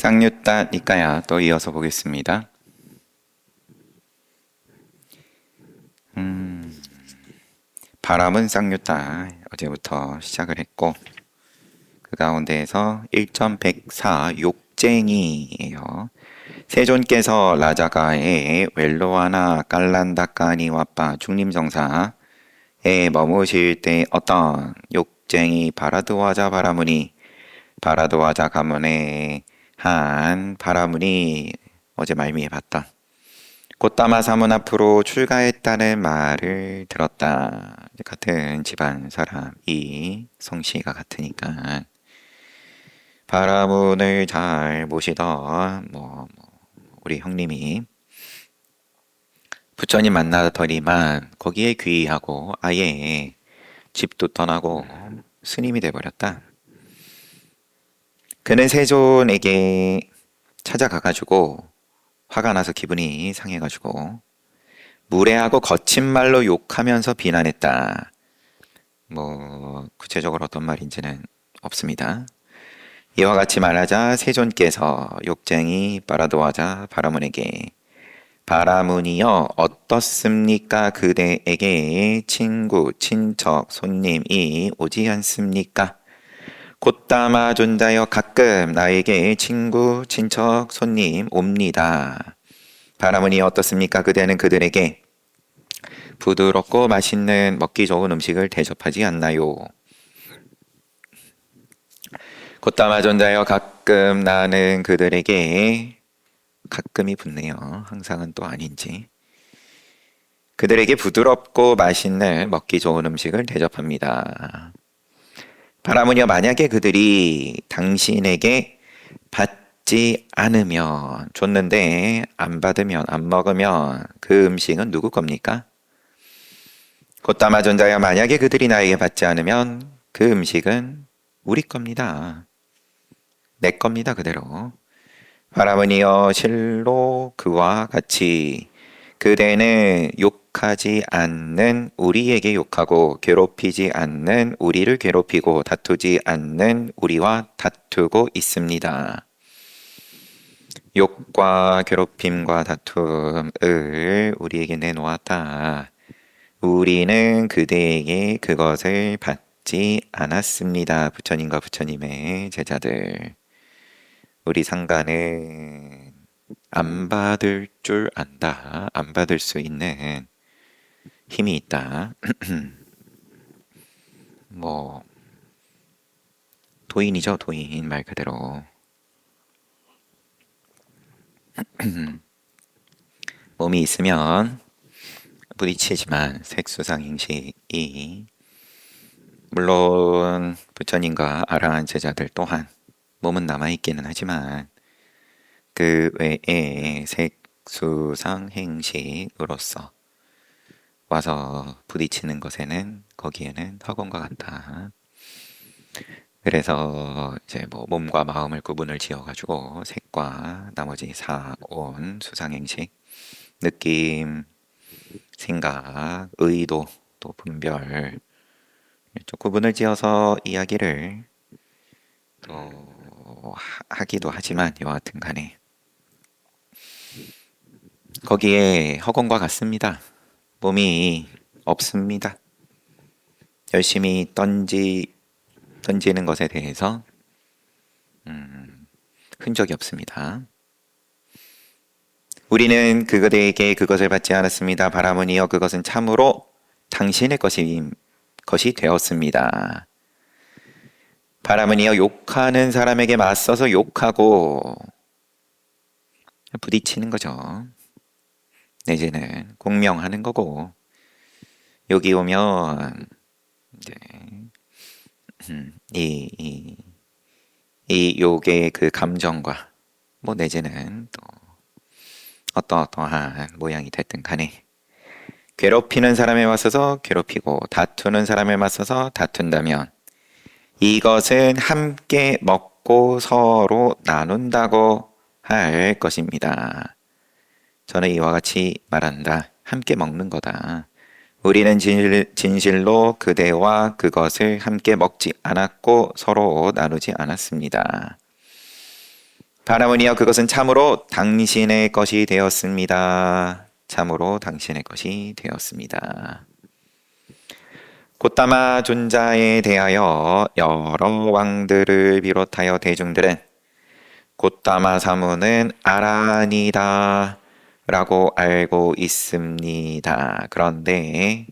쌍유따 니까야 또 이어서 보겠습니다. 바람은 쌍유따 어제부터 시작을 했고 그 가운데에서 1.104 욕쟁이예요. 세존께서 라자가에 웰로아나 깔란다까니 와빠 중림정사에 머무실 때 어떤 욕쟁이 바라드와자 바라무니 바라드와자 가문에 한 바라문이 어제 말미에 봤던 꽃다마 사문 앞으로 출가했다는 말을 들었다. 같은 집안 사람이 성씨가 같으니까 바라문을 잘 모시던 우리 형님이 부처님 만나더니만 거기에 귀의하고 아예 집도 떠나고 스님이 돼버렸다. 그는 세존에게 찾아가가지고 화가 나서 기분이 상해가지고 무례하고 거친 말로 욕하면서 비난했다. 구체적으로 어떤 말인지는 없습니다. 이와 같이 말하자 세존께서 욕쟁이 바라도하자 바라문에게 바라문이여 어떻습니까? 그대에게 친구, 친척, 손님이 오지 않습니까? 곧다마 존자여 가끔 나에게 친구, 친척, 손님 옵니다. 바라문이 어떻습니까? 그대는 그들에게 부드럽고 맛있는 먹기 좋은 음식을 대접하지 않나요? 곧다마 존자여 가끔 나는 그들에게 가끔이 붙네요. 항상은 또 아닌지. 그들에게 부드럽고 맛있는 먹기 좋은 음식을 대접합니다. 바라문이여 만약에 그들이 당신에게 받지 않으면 줬는데 안 받으면 안 먹으면 그 음식은 누구 겁니까? 곧다마 존자여 만약에 그들이 나에게 받지 않으면 그 음식은 우리 겁니다. 내 겁니다 그대로. 바라문이여 실로 그와 같이 그대는 욕하지 않는 우리에게 욕하고 괴롭히지 않는 우리를 괴롭히고 다투지 않는 우리와 다투고 있습니다. 욕과 괴롭힘과 다툼을 우리에게 내놓았다. 우리는 그대에게 그것을 받지 않았습니다. 부처님과 부처님의 제자들. 우리 상가는 안 받을 줄 안다. 안 받을 수 있는 힘이 있다. 도인이죠. 도인 말 그대로. 몸이 있으면 부딪히지만 색수상행식이 물론 부처님과 아라한 제자들 또한 몸은 남아있기는 하지만 그 외에 색수상 행식으로서 와서 부딪히는 것에는 거기에는 허공과 같다. 그래서 이제 몸과 마음을 구분을 지어가지고 색과 나머지 사온 수상행식, 느낌, 생각, 의도, 또 분별 좀 구분을 지어서 이야기를 또 하기도 하지만 여하튼 간에 거기에 허공과 같습니다. 몸이 없습니다. 열심히 던지는 것에 대해서 흔적이 없습니다. 우리는 그들에게 그것을 받지 않았습니다. 바라문이여 그것은 참으로 당신의 것이 되었습니다. 바라문이여 욕하는 사람에게 맞서서 욕하고 부딪히는 거죠. 내지는 공명하는 거고 여기 오면 이제 이 욕의 그 감정과 내지는 또 어떠한 모양이 됐든 간에 괴롭히는 사람에 맞서서 괴롭히고 다투는 사람에 맞서서 다툰다면 이것은 함께 먹고 서로 나눈다고 할 것입니다. 저는 이와 같이 말한다. 함께 먹는 거다. 우리는 진실로 그대와 그것을 함께 먹지 않았고 서로 나누지 않았습니다. 바라무니여 그것은 참으로 당신의 것이 되었습니다. 참으로 당신의 것이 되었습니다. 곧다마 존자에 대하여 여러 왕들을 비롯하여 대중들은 곧다마 사무는 아라니다 라고 알고 있습니다. 그런데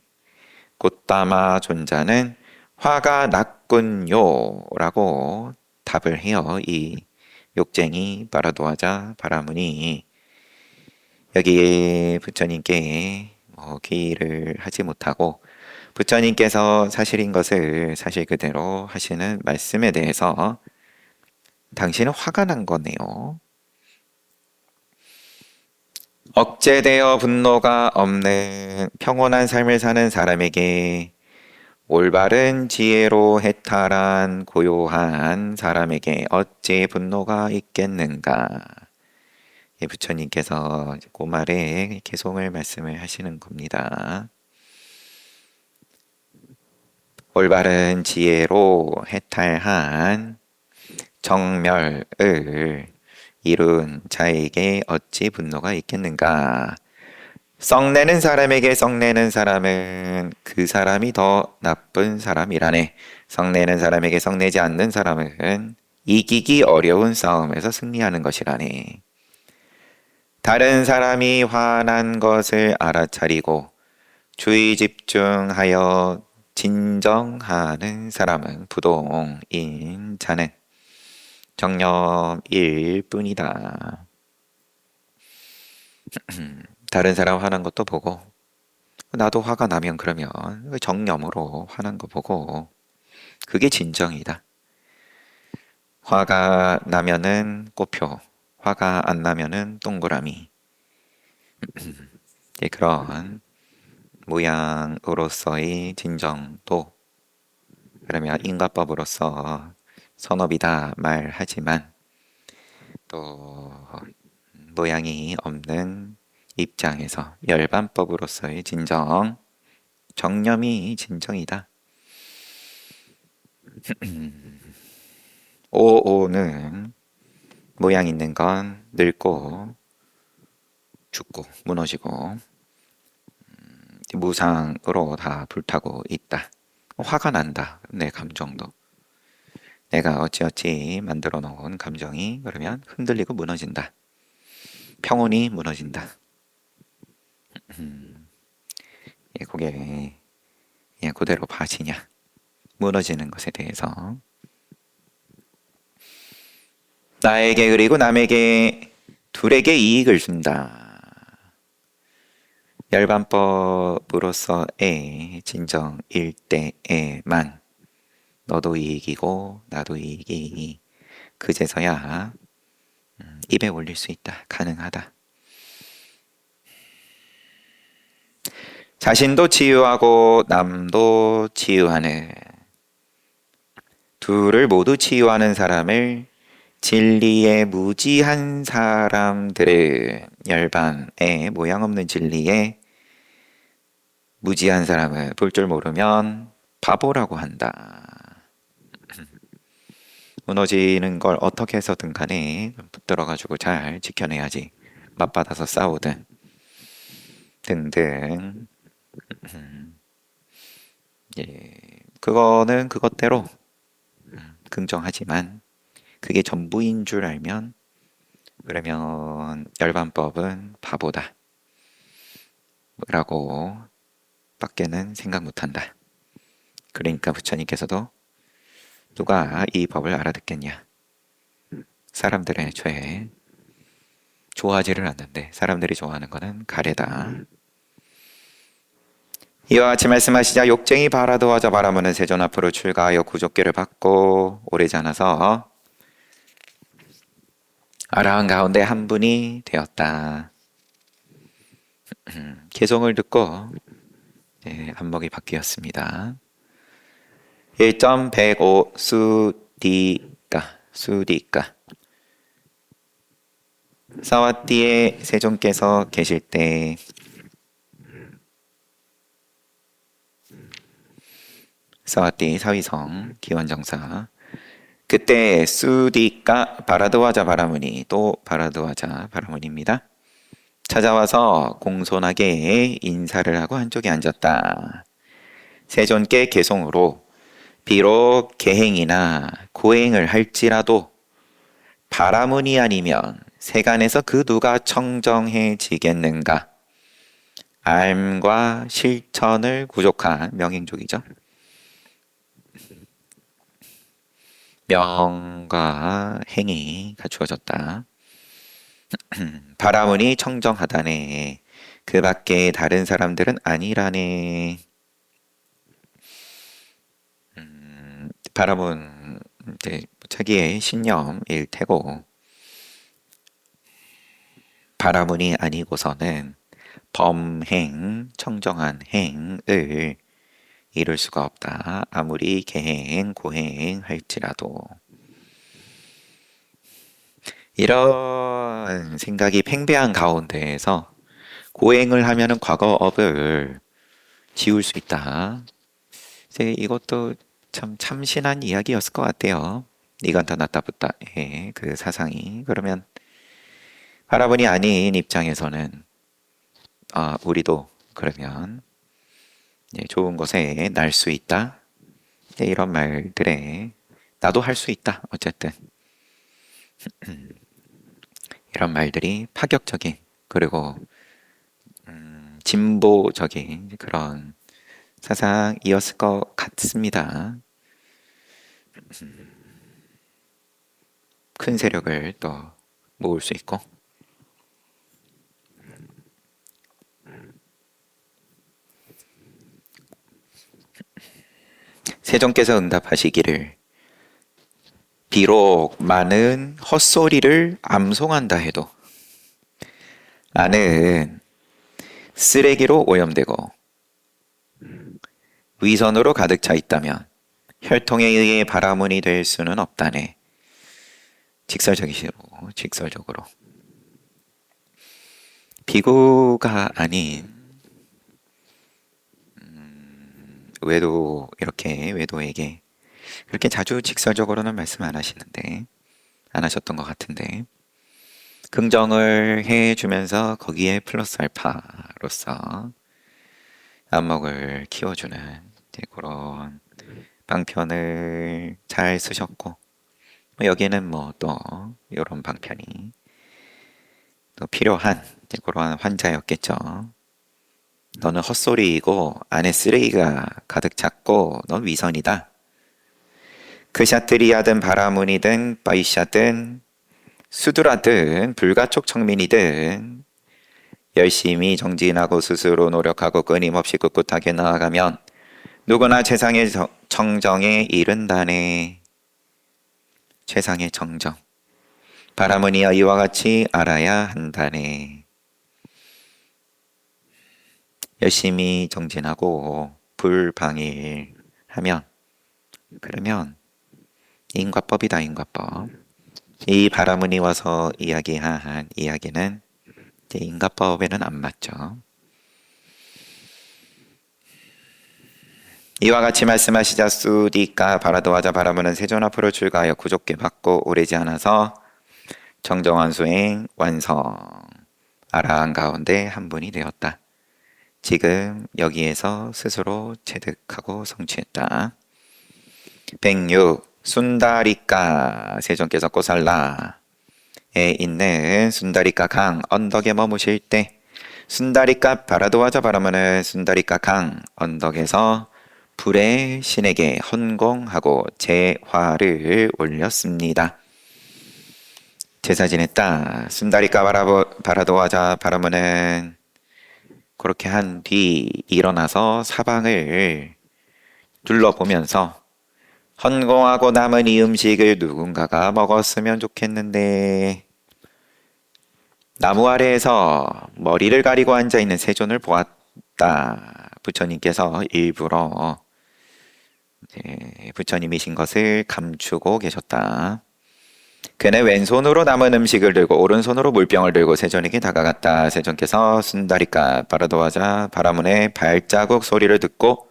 곧다마 존자는 화가 났군요 라고 답을 해요. 이 욕쟁이 바라도하자 바라무니 여기에 부처님께 귀의를 하지 못하고 부처님께서 사실인 것을 사실 그대로 하시는 말씀에 대해서 당신은 화가 난 거네요. 억제되어 분노가 없는 평온한 삶을 사는 사람에게 올바른 지혜로 해탈한 고요한 사람에게 어찌 분노가 있겠는가? 부처님께서 그 말에 개송을 말씀을 하시는 겁니다. 올바른 지혜로 해탈한 정멸을 이룬 자에게 어찌 분노가 있겠는가? 썩내는 사람에게 썩내는 사람은 그 사람이 더 나쁜 사람이라네. 썩내는 사람에게 썩내지 않는 사람은 이기기 어려운 싸움에서 승리하는 것이라네. 다른 사람이 화난 것을 알아차리고 주의 집중하여 진정하는 사람은 부동인 자는 정념일 뿐이다. 다른 사람 화난 것도 보고 나도 화가 나면 그러면 정념으로 화난 거 보고 그게 진정이다. 화가 나면은 꽃표, 화가 안 나면은 동그라미. 그런 모양으로서의 진정도 그러면 인과법으로서 선업이다 말하지만 또 모양이 없는 입장에서 열반법으로서의 진정, 정념이 진정이다. 오오는 모양 있는 건 늙고 죽고 무너지고 무상으로 다 불타고 있다. 화가 난다. 내 감정도. 내가 어찌어찌 만들어 놓은 감정이 그러면 흔들리고 무너진다. 평온이 무너진다. 그게 그냥 그대로 봐지냐. 무너지는 것에 대해서. 나에게 그리고 남에게 둘에게 이익을 준다. 열반법으로서의 진정일 때에만 너도 이익이고 나도 이익이 그제서야 입에 올릴 수 있다. 가능하다. 자신도 치유하고 남도 치유하는 둘을 모두 치유하는 사람을 진리에 무지한 사람들은 열반에 모양 없는 진리에 무지한 사람을 볼 줄 모르면 바보라고 한다. 무너지는 걸 어떻게 해서든 간에 붙들어가지고 잘 지켜내야지. 맞받아서 싸우든 등등. 그거는 그것대로 긍정하지만 그게 전부인 줄 알면 그러면 열반법은 바보다 라고 밖에는 생각 못한다. 그러니까 부처님께서도 누가 이 법을 알아듣겠냐. 사람들의 죄 좋아하지를 않는데 사람들이 좋아하는 것은 가래다. 이와 같이 말씀하시자 욕쟁이 바라도하자 바라무는 세존 앞으로 출가하여 구족계를 받고 오래지 않아서 아라한 가운데 한 분이 되었다. 개송을 듣고 안목이 바뀌었습니다. 1.105 수디가 사와띠에 세존께서 계실 때 사와띠 사위성 기원정사 그때 수디가 바라드와자 바라문이, 또 바라드와자 바라문입니다. 찾아와서 공손하게 인사를 하고 한쪽에 앉았다. 세존께 개송으로 비록 계행이나 고행을 할지라도 바라문이 아니면 세간에서 그 누가 청정해지겠는가? 알과 실천을 구족한 명행족이죠. 명과 행이 갖추어졌다. 바라문이 청정하다네. 그 밖에 다른 사람들은 아니라네. 바라문 이제 자기의 신념일 테고, 바라문이 아니고서는 범행, 청정한 행을 이룰 수가 없다. 아무리 계행, 고행 할지라도. 이런 생각이 팽배한 가운데에서 고행을 하면은 과거업을 지울 수 있다. 이제 이것도 참 참신한 이야기였을 것 같아요. 니간타 나타부타의 그 사상이. 그러면 바라본이 아닌 입장에서는 우리도 그러면 좋은 것에 날 수 있다. 이런 말들에 나도 할 수 있다. 어쨌든 이런 말들이 파격적인 그리고 진보적인 그런 사상이었을 것 같습니다. 큰 세력을 또 모을 수 있고. 세종께서 응답하시기를 비록 많은 헛소리를 암송한다 해도 나는 쓰레기로 오염되고 위선으로 가득 차 있다면 혈통에 의해 바라문이 될 수는 없다네. 직설적으로 비구가 아닌 외도에게 그렇게 자주 직설적으로는 말씀 안 하시는데, 안 하셨던 것 같은데, 긍정을 해주면서 거기에 플러스 알파로서 안목을 키워주는 그런 방편을 잘 쓰셨고, 여기에는 뭐 또 이런 방편이 또 필요한 그러한 환자였겠죠. 너는 헛소리이고 안에 쓰레기가 가득 찼고 넌 위선이다. 크샤트리아든 바라문이든 바이샤든 수두라든 불가촉 청민이든 열심히 정진하고 스스로 노력하고 끊임없이 꿋꿋하게 나아가면 누구나 최상의 정정에 이른다네. 최상의 정정. 바라문이여 이와 같이 알아야 한다네. 열심히 정진하고 불방일하면 그러면 인과법이다. 인과법. 이 바라문이 와서 이야기한 이야기는 인과법에는 안 맞죠. 이와 같이 말씀하시자 수디까 바라도하자 바라문은 세존 앞으로 출가하여 구족계 받고 오래지 않아서 정정한 수행 완성 아라한 가운데 한 분이 되었다. 지금 여기에서 스스로 체득하고 성취했다. 106. 순다리까 세존께서 꼬살라에 있는 순다리까 강 언덕에 머무실 때 순다리까 바라도하자 바라문은 순다리까 강 언덕에서 불의 신에게 헌공하고 제화를 올렸습니다. 제사 지냈다. 순다리까 바라도하자 바라문은 그렇게 한 뒤 일어나서 사방을 둘러보면서 헌공하고 남은 이 음식을 누군가가 먹었으면 좋겠는데, 나무 아래에서 머리를 가리고 앉아있는 세존을 보았다. 부처님께서 일부러 부처님이신 것을 감추고 계셨다. 그는 왼손으로 남은 음식을 들고 오른손으로 물병을 들고 세존에게 다가갔다. 세존께서 순다리까 바라도하자 바라문의 발자국 소리를 듣고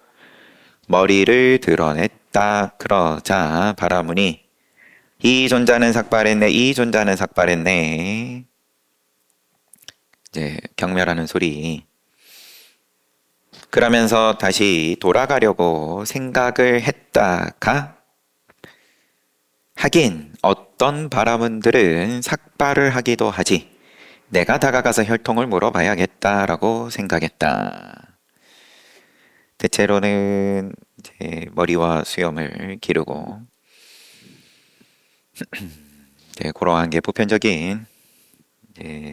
머리를 드러냈다. 그러자 바라문이 이 존자는 삭발했네. 이 존자는 삭발했네. 이제 경멸하는 소리. 그러면서 다시 돌아가려고 생각을 했다가 하긴 어떤 바라문들은 삭발을 하기도 하지. 내가 다가가서 혈통을 물어봐야겠다라고 생각했다. 대체로는 이제 머리와 수염을 기르고 그러한 게 보편적인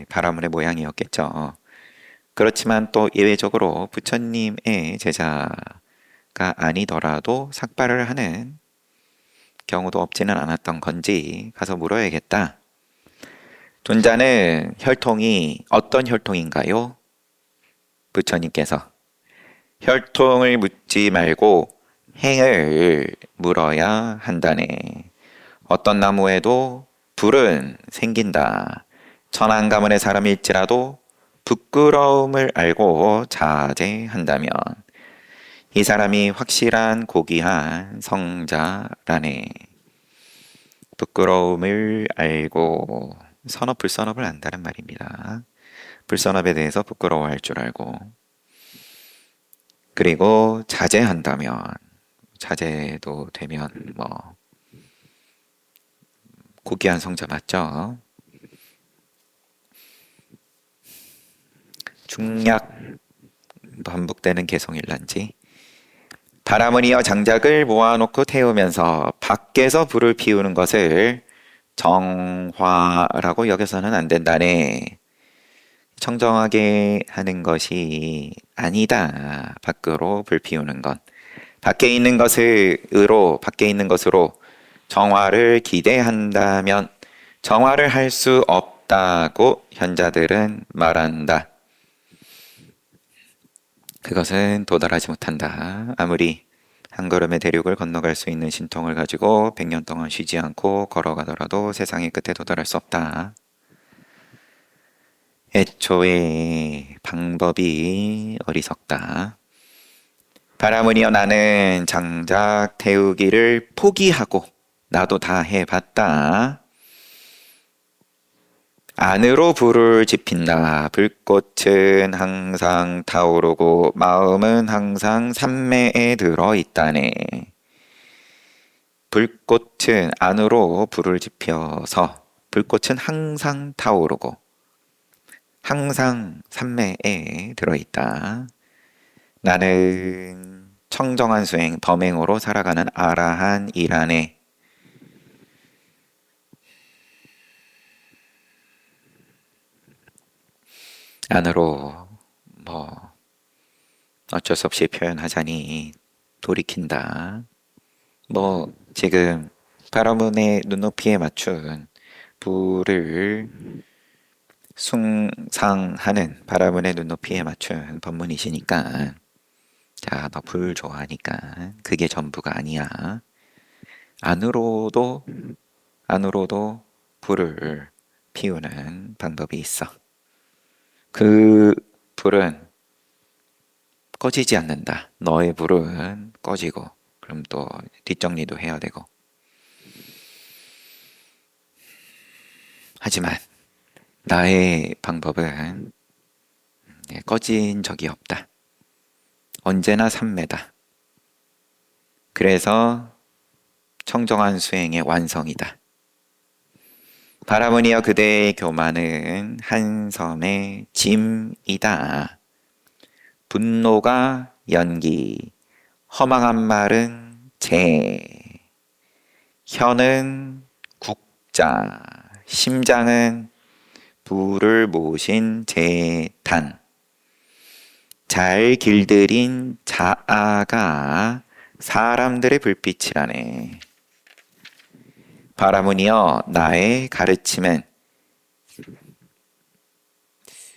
바라문의 모양이었겠죠. 그렇지만 또 예외적으로 부처님의 제자가 아니더라도 삭발을 하는 경우도 없지는 않았던 건지 가서 물어야겠다. 존자는 혈통이 어떤 혈통인가요? 부처님께서 혈통을 묻지 말고 행을 물어야 한다네. 어떤 나무에도 불은 생긴다. 천한 가문의 사람일지라도 부끄러움을 알고 자제한다면 이 사람이 확실한 고귀한 성자라네. 부끄러움을 알고 선업 불선업을 안다는 말입니다. 불선업에 대해서 부끄러워할 줄 알고 그리고 자제한다면 자제도 되면 뭐 고귀한 성자 맞죠? 중약 반복되는 개성일란지 바라문이여 장작을 모아놓고 태우면서 밖에서 불을 피우는 것을 정화라고 여겨서는 안 된다네. 청정하게 하는 것이 아니다. 밖으로 불 피우는 것. 밖에 있는 것으로 정화를 기대한다면 정화를 할 수 없다고 현자들은 말한다. 그것은 도달하지 못한다. 아무리 한 걸음의 대륙을 건너갈 수 있는 신통을 가지고 100년 동안 쉬지 않고 걸어가더라도 세상의 끝에 도달할 수 없다. 애초에 방법이 어리석다. 바라문이여 나는 장작 태우기를 포기하고 나도 다 해봤다. 안으로 불을 지핀다. 불꽃은 항상 타오르고 마음은 항상 삼매에 들어있다네. 불꽃은 안으로 불을 지펴서 불꽃은 항상 타오르고 항상 삼매에 들어있다. 나는 청정한 수행, 범행으로 살아가는 아라한이라네. 안으로 뭐 어쩔 수 없이 표현하자니 돌이킨다. 뭐 지금 바라문의 눈높이에 맞춘 불을 숭상하는 바라문의 눈높이에 맞춘 법문이시니까 자, 너 불 좋아하니까 그게 전부가 아니야. 안으로도 불을 피우는 방법이 있어. 그 불은 꺼지지 않는다. 너의 불은 꺼지고 그럼 또 뒷정리도 해야 되고. 하지만 나의 방법은 꺼진 적이 없다. 언제나 삼매다. 그래서 청정한 수행의 완성이다. 바라문이여 그대의 교만은 한 섬의 짐이다. 분노가 연기, 허망한 말은 재, 혀는 국자, 심장은 불을 모신 재탄, 잘 길들인 자아가 사람들의 불빛이라네. 바라문이여 나의 가르침은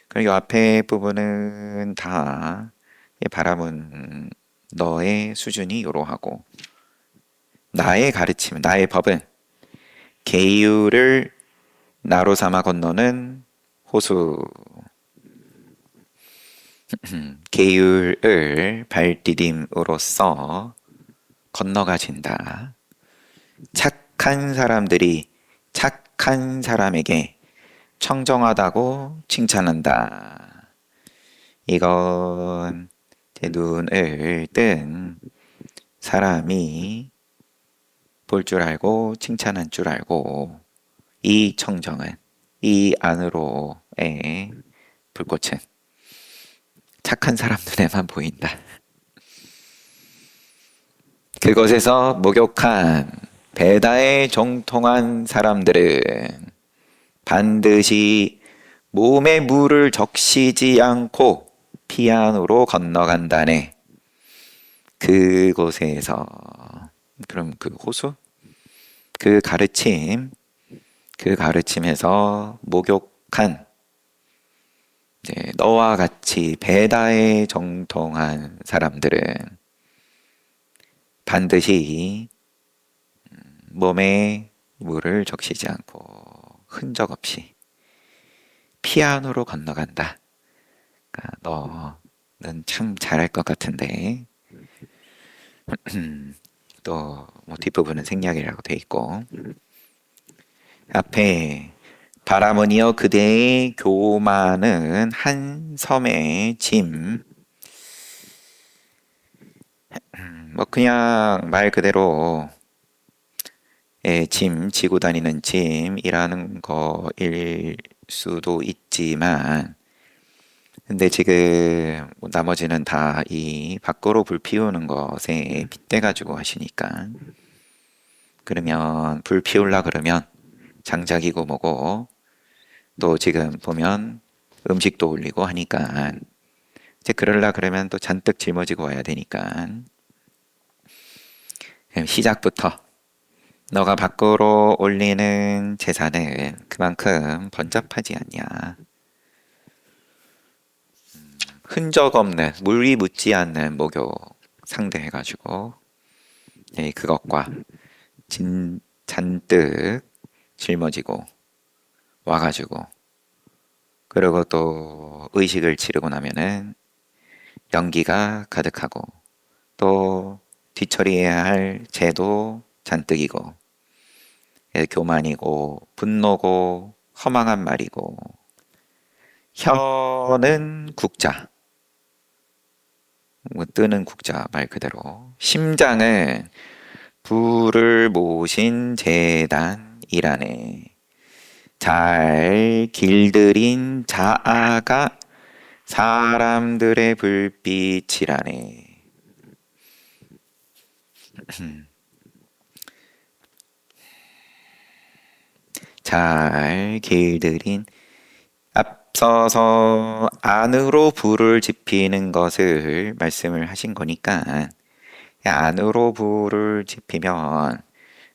그리고 이 앞에 부분은 다 바라문 너의 수준이 이러하고 나의 가르침은 나의 법은 계율을 나로 삼아 건너는 호수 계율을 발디딤으로써 건너가진다. 착한 사람들이 착한 사람에게 청정하다고 칭찬한다. 이건 제 눈을 뜬 사람이 볼 줄 알고 칭찬한 줄 알고 이 청정은 이 안으로의 불꽃은 착한 사람 눈에만 보인다. 그것에서 목욕한 베다에 정통한 사람들은 반드시 몸에 물을 적시지 않고 피안으로 건너간다네. 그곳에서 그럼 그 호수? 그 가르침에서 목욕한 이제 너와 같이 베다에 정통한 사람들은 반드시 몸에 물을 적시지 않고 흔적 없이 피안으로 건너간다. 그러니까 너는 참 잘할 것 같은데 또 뭐 뒷부분은 생략이라고 돼 있고 앞에 바라보니여 그대의 교만은 한 섬의 짐. 뭐 그냥 말 그대로 짐, 지고 다니는 짐이라는 거일 수도 있지만 근데 지금 뭐 나머지는 다 이 밖으로 불 피우는 것에 빗대 가지고 하시니까 그러면 불 피우려 그러면 장작이고 뭐고 또 지금 보면 음식도 올리고 하니까 이제 그러려 그러면 또 잔뜩 짊어지고 와야 되니까 시작부터 너가 밖으로 올리는 제사는 그만큼 번잡하지 않냐. 흔적 없는 물이 묻지 않는 목욕 상대해가지고 그것과 잔뜩 짊어지고 와가지고 그리고 또 의식을 치르고 나면은 연기가 가득하고 또 뒤처리해야 할 죄도 잔뜩이고 교만이고 분노고 허망한 말이고 혀는 국자 뭐 뜨는 국자 말 그대로 심장은 불을 모신 제단이라네. 잘 길들인 자아가 사람들의 불빛이라네. 잘 길들인 앞서서 안으로 불을 지피는 것을 말씀을 하신 거니까 안으로 불을 지피면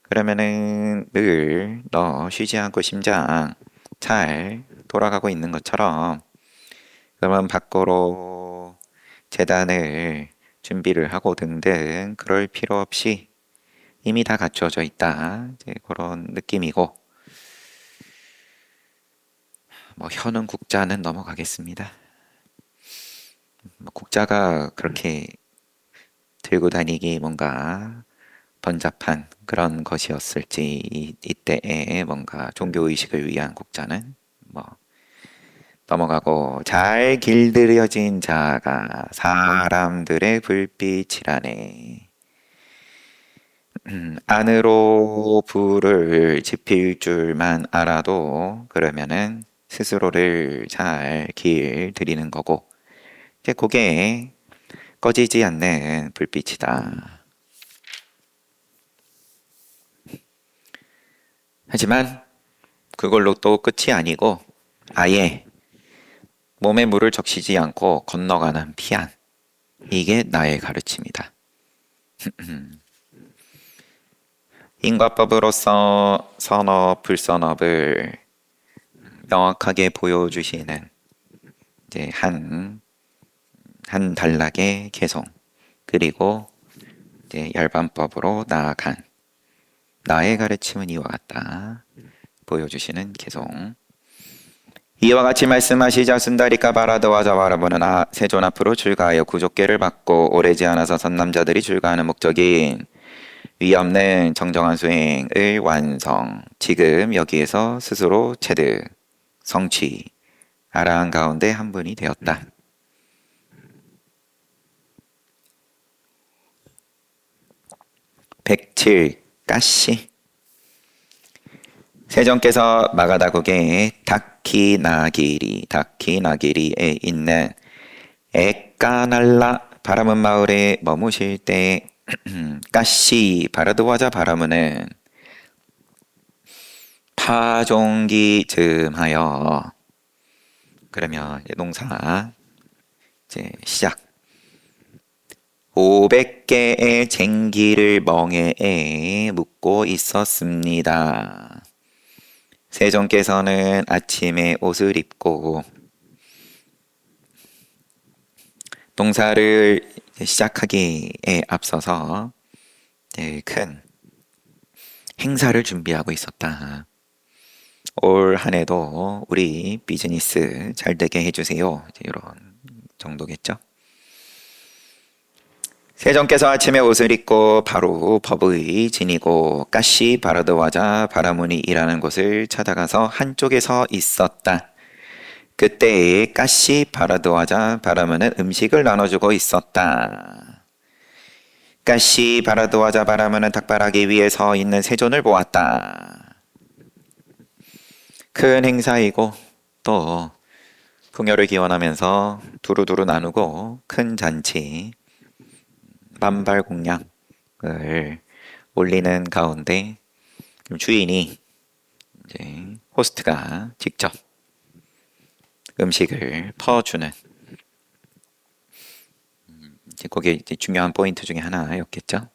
그러면은 늘 너 쉬지 않고 심장 잘 돌아가고 있는 것처럼 그러면 밖으로 재단을 준비를 하고 등등 그럴 필요 없이 이미 다 갖춰져 있다. 이제 그런 느낌이고 뭐 혀는 국자는 넘어가겠습니다. 국자가 그렇게 들고 다니기 뭔가 번잡한 그런 것이었을지 이때에 뭔가 종교의식을 위한 국자는 뭐 넘어가고 잘 길들여진 자가 사람들의 불빛이라네. 안으로 불을 지필 줄만 알아도 그러면은 스스로를 잘 길들이는 거고 이제 그게 꺼지지 않는 불빛이다. 하지만 그걸로 또 끝이 아니고 아예 몸에 물을 적시지 않고 건너가는 피안. 이게 나의 가르침이다. 인과법으로서 선업, 불선업을 명확하게 보여주시는 이제 한 단락의 개송 그리고 이제 열반법으로 나아간 나의 가르침은 이와 같다. 보여주시는 개송. 이와 같이 말씀하시자 순다리까 바라드와 자와라보는 세존 앞으로 출가하여 구족계를 받고 오래지 않아서 선남자들이 출가하는 목적인 위없는 정정한 수행을 완성. 지금 여기에서 스스로 체득, 성취, 아라한 가운데 한 분이 되었다. 107. 까시. 세존께서 마가다국의 다키나기리에 있는 에까날라 바라문 마을에 머무실 때 까시 바르드와자 바라문은 파종기 즈음하여, 그러면 농사 이제 시작. 500개의 쟁기를 멍에에 묻고 있었습니다. 세존께서는 아침에 옷을 입고 농사를 시작하기에 앞서서 큰 행사를 준비하고 있었다. 올 한 해도 우리 비즈니스 잘 되게 해주세요. 이런 정도겠죠. 세존께서 아침에 옷을 입고 바로 법의 지니고 까시 바르드와자 바라문이 일하는 곳을 찾아가서 한쪽에 서 있었다. 그때 까시 바르드와자 바라문은 음식을 나눠주고 있었다. 까시 바르드와자 바라문은 닭발하기 위해 서 있는 세존을 보았다. 큰 행사이고 또 풍요를 기원하면서 두루두루 나누고 큰 잔치, 만발 공양을 올리는 가운데 주인이 이제 호스트가 직접 음식을 퍼주는, 이제 그게 이제 중요한 포인트 중에 하나였겠죠.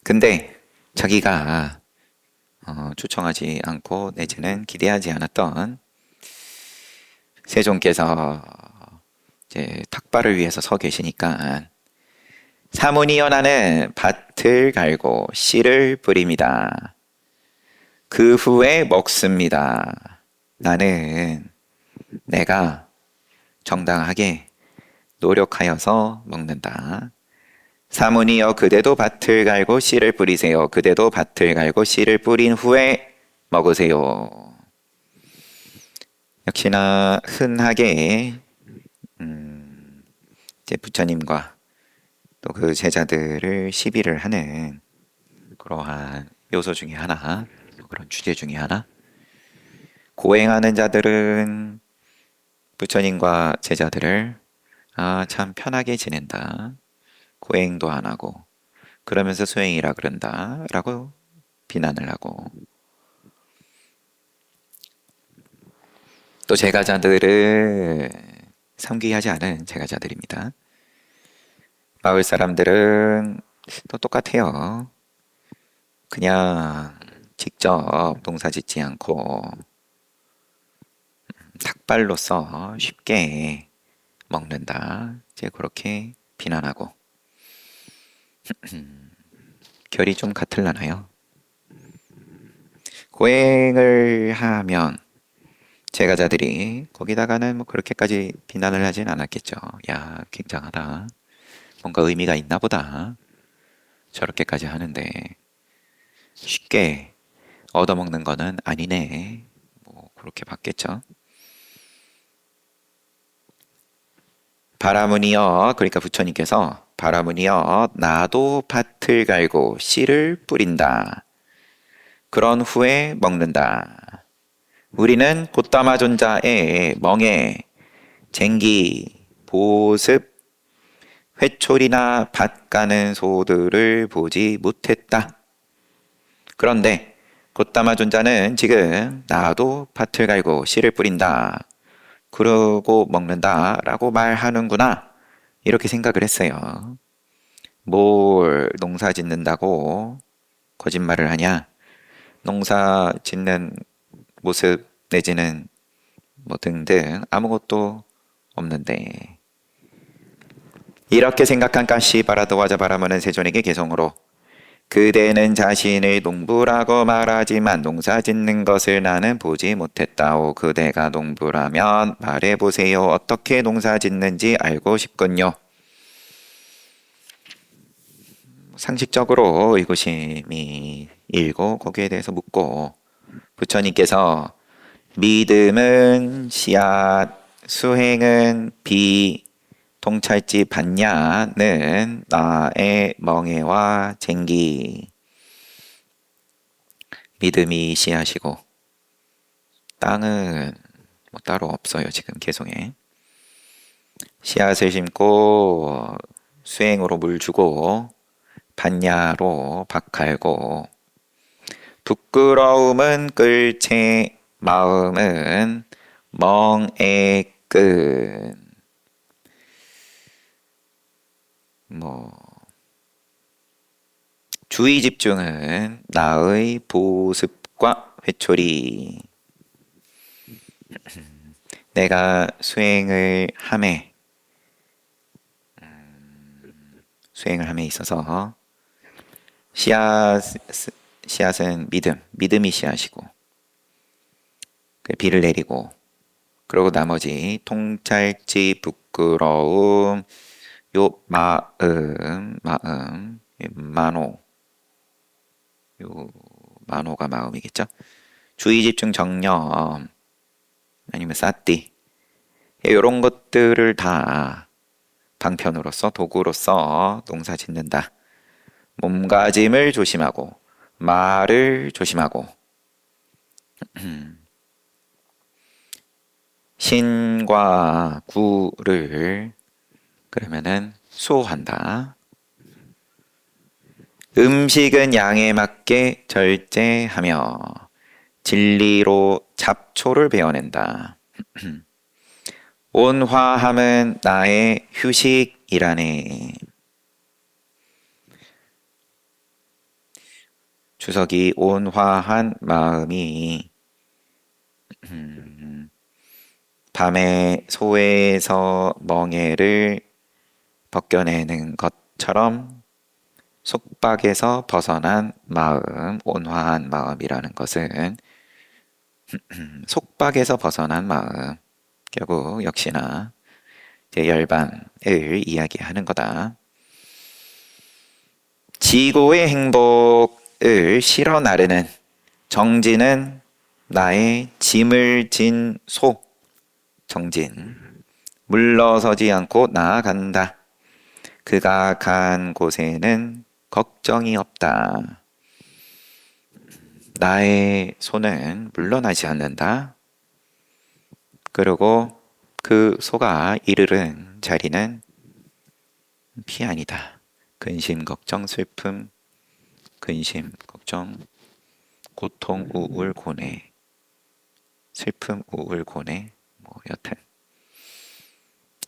근데 자기가 초청하지 않고 내지는 기대하지 않았던 세존께서 이제 탁발을 위해서 서 계시니까 사문이여 나는 밭을 갈고 씨를 뿌립니다. 그 후에 먹습니다. 나는 내가 정당하게 노력하여서 먹는다. 사문이여 그대도 밭을 갈고 씨를 뿌리세요. 그대도 밭을 갈고 씨를 뿌린 후에 먹으세요. 역시나 흔하게 이제 부처님과 또 그 제자들을 시비를 하는 그러한 요소 중에 하나, 그런 주제 중에 하나. 고행하는 자들은 부처님과 제자들을 참 편하게 지낸다, 고행도 안 하고 그러면서 수행이라 그런다 라고 비난을 하고, 또 제가자들은 삼귀하지 않은 제가자들입니다. 마을 사람들은 또 똑같아요. 그냥 직접 농사 짓지 않고 닭발로서 쉽게 먹는다, 이제 그렇게 비난하고 결이 좀 같을라나요? 고행을 하면 제가자들이 거기다가는 뭐 그렇게까지 비난을 하진 않았겠죠. 야, 굉장하다, 뭔가 의미가 있나 보다, 저렇게까지 하는데 쉽게 얻어먹는 거는 아니네, 뭐 그렇게 봤겠죠. 바라문이여, 그러니까 부처님께서 바라문이여 나도 밭을 갈고 씨를 뿌린다. 그런 후에 먹는다. 우리는 곧다마존자의 멍에, 쟁기, 보습, 회초리나 밭 가는 소들을 보지 못했다. 그런데 곧다마존자는 지금 나도 밭을 갈고 씨를 뿌린다, 그러고 먹는다 라고 말하는구나, 이렇게 생각을 했어요. 뭘 농사 짓는다고 거짓말을 하냐? 농사 짓는 모습 내지는 뭐 등등 아무것도 없는데, 이렇게 생각한 까시 바라드와자 바라문은 세존에게 개성으로 그대는 자신을 농부라고 말하지만 농사 짓는 것을 나는 보지 못했다오. 그대가 농부라면 말해보세요. 어떻게 농사 짓는지 알고 싶군요. 상식적으로 의구심이 일고 거기에 대해서 묻고 부처님께서 믿음은 씨앗, 수행은 비, 통찰지 받냐는 나의 멍에와 쟁기. 믿음이 씨앗이고 땅은 뭐 따로 없어요. 지금 개송에 씨앗을 심고 수행으로 물 주고 받냐로 밭 갈고 부끄러움은 끌채 마음은 멍에 끈. 뭐 주의 집중은 나의 보습과 회초리. 내가 수행을 함에 있어서 씨앗은 믿음이 씨앗이고 그 비를 내리고 그리고 나머지 통찰지 부끄러움 요 마음 만호 요 만호가 마음이겠죠. 주의 집중 정념 아니면 사띠 이런 것들을 다 방편으로서 도구로서 농사 짓는다. 몸가짐을 조심하고 말을 조심하고 신과 구를 그러면은 수호한다. 음식은 양에 맞게 절제하며 진리로 잡초를 베어낸다. 온화함은 나의 휴식이라네. 주석이 온화한 마음이 밤에 소에서 멍에를 벗겨내는 것처럼 속박에서 벗어난 마음, 온화한 마음이라는 것은 속박에서 벗어난 마음, 결국 역시나 열반을 이야기하는 거다. 지고의 행복을 실어 나르는 정진은 나의 짐을 진 소, 정진. 물러서지 않고 나아간다. 그가 간 곳에는 걱정이 없다. 나의 소는 물러나지 않는다. 그리고 그 소가 이르는 자리는 피안이다. 근심, 걱정, 슬픔, 근심, 걱정, 고통, 우울, 고뇌, 슬픔, 우울, 고뇌, 뭐 여튼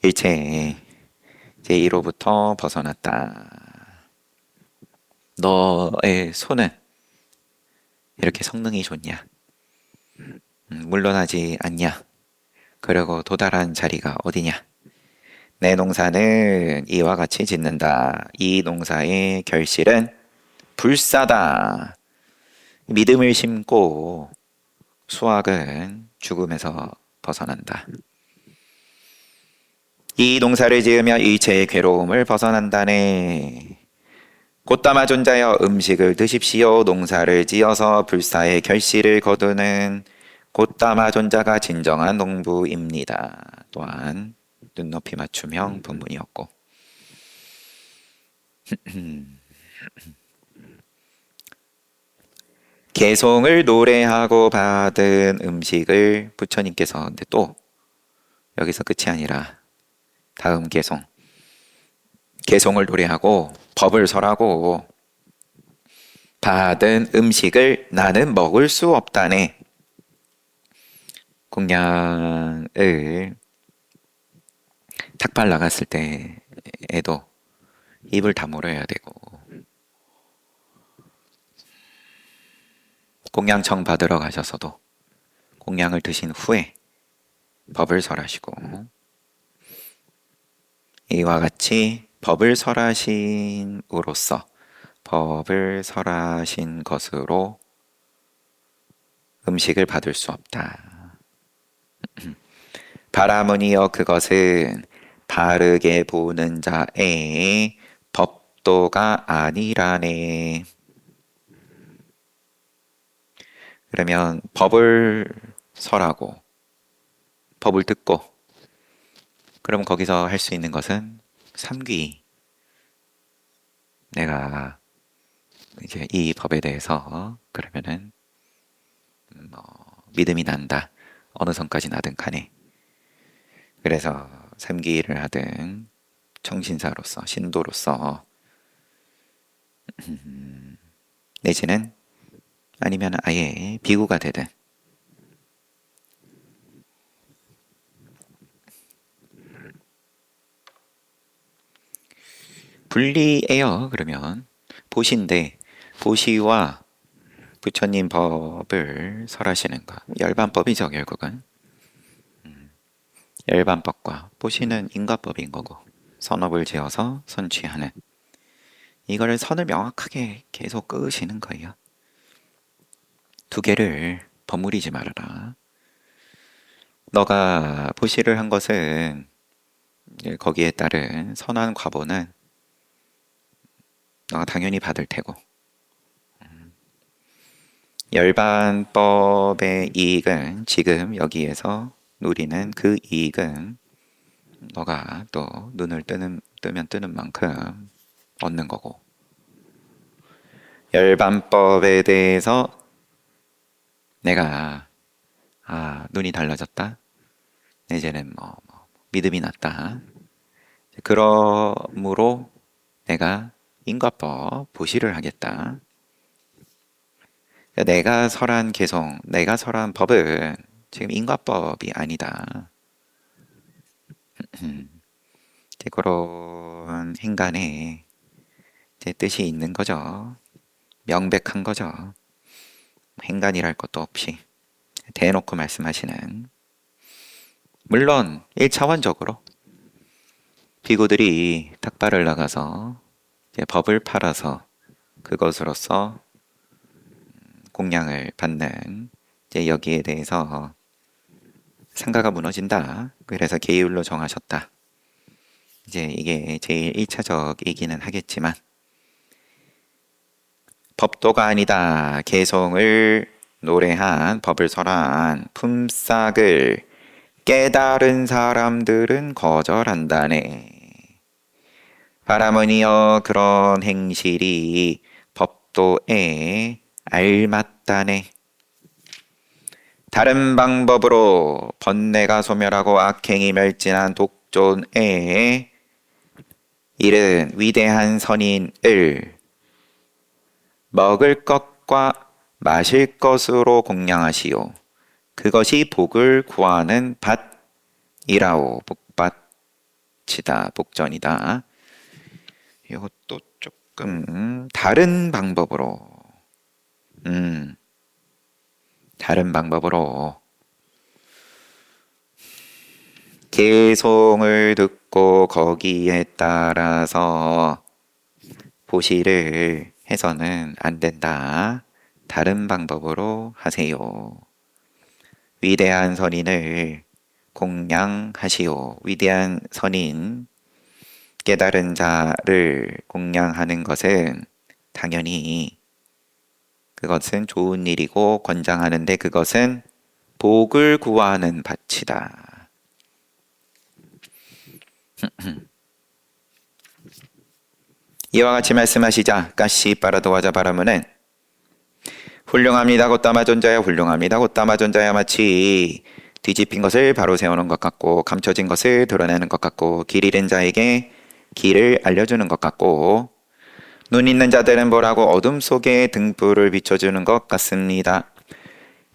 일체 제1호부터 벗어났다. 너의 손은 이렇게 성능이 좋냐? 물러나지 않냐? 그리고 도달한 자리가 어디냐? 내 농사는 이와 같이 짓는다. 이 농사의 결실은 불사다. 믿음을 심고 수확은 죽음에서 벗어난다. 이 농사를 지으며 일체의 괴로움을 벗어난다네. 꽃다마 존자여 음식을 드십시오. 농사를 지어서 불사의 결실을 거두는 꽃다마 존자가 진정한 농부입니다. 또한 눈높이 맞춤형 본문이었고 개송을 노래하고 받은 음식을 부처님께서 근데 또 여기서 끝이 아니라 다음 개송을 노래하고 법을 설하고 받은 음식을 나는 먹을 수 없다네. 공양을 닭발 나갔을 때에도 입을 다물어야 되고 공양청 받으러 가셔서도 공양을 드신 후에 법을 설하시고 이와 같이 법을 설하심으로써 법을 설하신 것으로 음식을 받을 수 없다. 바라무니여 그것은 바르게 보는 자의 법도가 아니라네. 그러면 법을 설하고 법을 듣고 그럼 거기서 할 수 있는 것은 삼귀. 내가 이제 이 법에 대해서 그러면은 믿음이 난다. 어느 선까지 나든 간에. 그래서 삼귀를 하든 청신사로서 신도로서 내지는 아니면 아예 비구가 되든 분리해요. 그러면 보시인데 보시와 부처님 법을 설하시는 것 열반법이죠. 결국은 열반법과 보시는 인과법인 거고 선업을 지어서 선취하는 이거를 선을 명확하게 계속 끄시는 거예요. 두 개를 버무리지 말아라. 너가 보시를 한 것은 거기에 따른 선한 과보는 너가 당연히 받을 테고 열반법의 이익은 지금 여기에서 누리는 그 이익은 너가 또 눈을 뜨면 뜨는 만큼 얻는 거고 열반법에 대해서 내가 눈이 달라졌다 이제는 믿음이 났다 그러므로 내가 인과법 보시를 하겠다 내가 설한 개송 내가 설한 법은 지금 인과법이 아니다 그런 행간에 제 뜻이 있는 거죠 명백한 거죠 행간이랄 것도 없이 대놓고 말씀하시는 물론 1차원적으로 비구들이 탁발을 나가서 이제 법을 팔아서 그것으로서 공양을 받는 이제 여기에 대해서 상가가 무너진다. 그래서 계율로 정하셨다. 이제 이게 제일 1차적이기는 하겠지만 법도가 아니다. 개송을 노래한 법을 설한 품삯을 깨달은 사람들은 거절한다네. 바라머니여 그런 행실이 법도에 알맞다네. 다른 방법으로 번뇌가 소멸하고 악행이 멸진한 독존에 이른 위대한 선인을 먹을 것과 마실 것으로 공양하시오. 그것이 복을 구하는 밭이라오. 복밭이다. 복전이다. 이것도 조금 다른 방법으로 다른 방법으로 개송을 듣고 거기에 따라서 보시를 해서는 안 된다. 다른 방법으로 하세요. 위대한 선인을 공양하시오. 위대한 선인, 깨달은 자를 공양하는 것은 당연히 그것은 좋은 일이고 권장하는데 그것은 복을 구하는 밭이다. 이와 같이 말씀하시자 까시 빠라도와자 바라문은 훌륭합니다 곧다마존자야 훌륭합니다 곧다마존자야 마치 뒤집힌 것을 바로 세우는 것 같고 감춰진 것을 드러내는 것 같고 길 잃은 자에게 길을 알려주는 것 같고 눈 있는 자들은 보라고 어둠 속에 등불을 비춰주는 것 같습니다.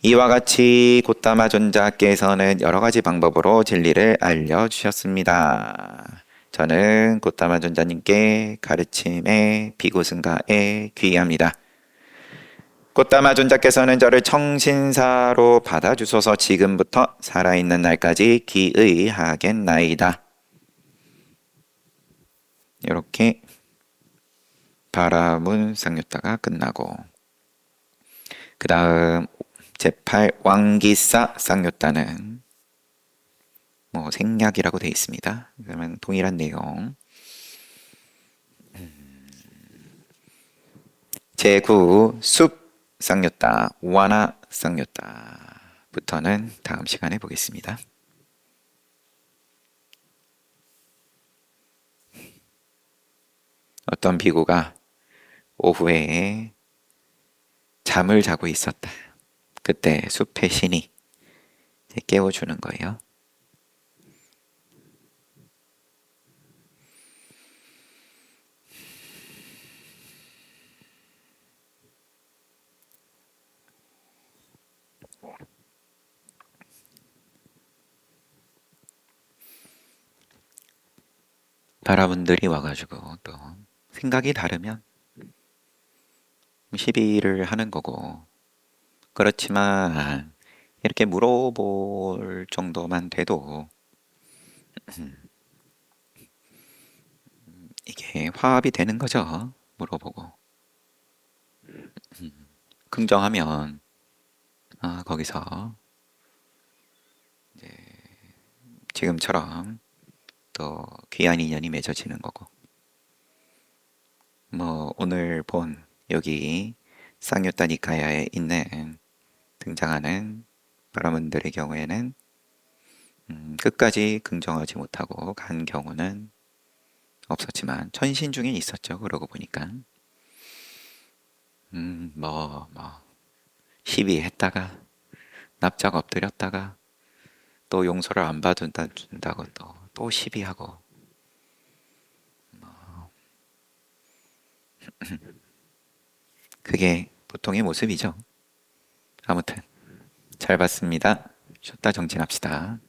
이와 같이 곧다마존자께서는 여러 가지 방법으로 진리를 알려주셨습니다. 저는 곧다마존자님께 가르침에 비고승가에 귀의합니다. 곧다마존자께서는 저를 청신사로 받아주소서 지금부터 살아있는 날까지 기의하겠나이다. 이렇게 바라문 쌍유타가 끝나고 그 다음 제8왕기사 쌍유타는 생략이라고 되어 있습니다. 그러면 동일한 내용 제9 숲 쌍요따 와나 쌍요따부터는 다음 시간에 보겠습니다. 어떤 비구가 오후에 잠을 자고 있었다. 그때 숲의 신이 깨워주는 거예요. 여러분들이 와가지고 또 생각이 다르면 시비를 하는 거고, 그렇지만 이렇게 물어볼 정도만 돼도 이게 화합이 되는 거죠. 물어보고 긍정하면 거기서 이제 지금처럼 또 귀한 인연이 맺어지는 거고, 뭐 오늘 본 여기 쌍요타 니카야에 있는 등장하는 여러분들의 경우에는 끝까지 긍정하지 못하고 간 경우는 없었지만 천신 중엔 있었죠. 그러고 보니까 시비했다가 납작 엎드렸다가 또 용서를 안 받는다고 또 시비하고, 그게 보통의 모습이죠. 아무튼 잘 봤습니다. 쉬었다 정진합시다.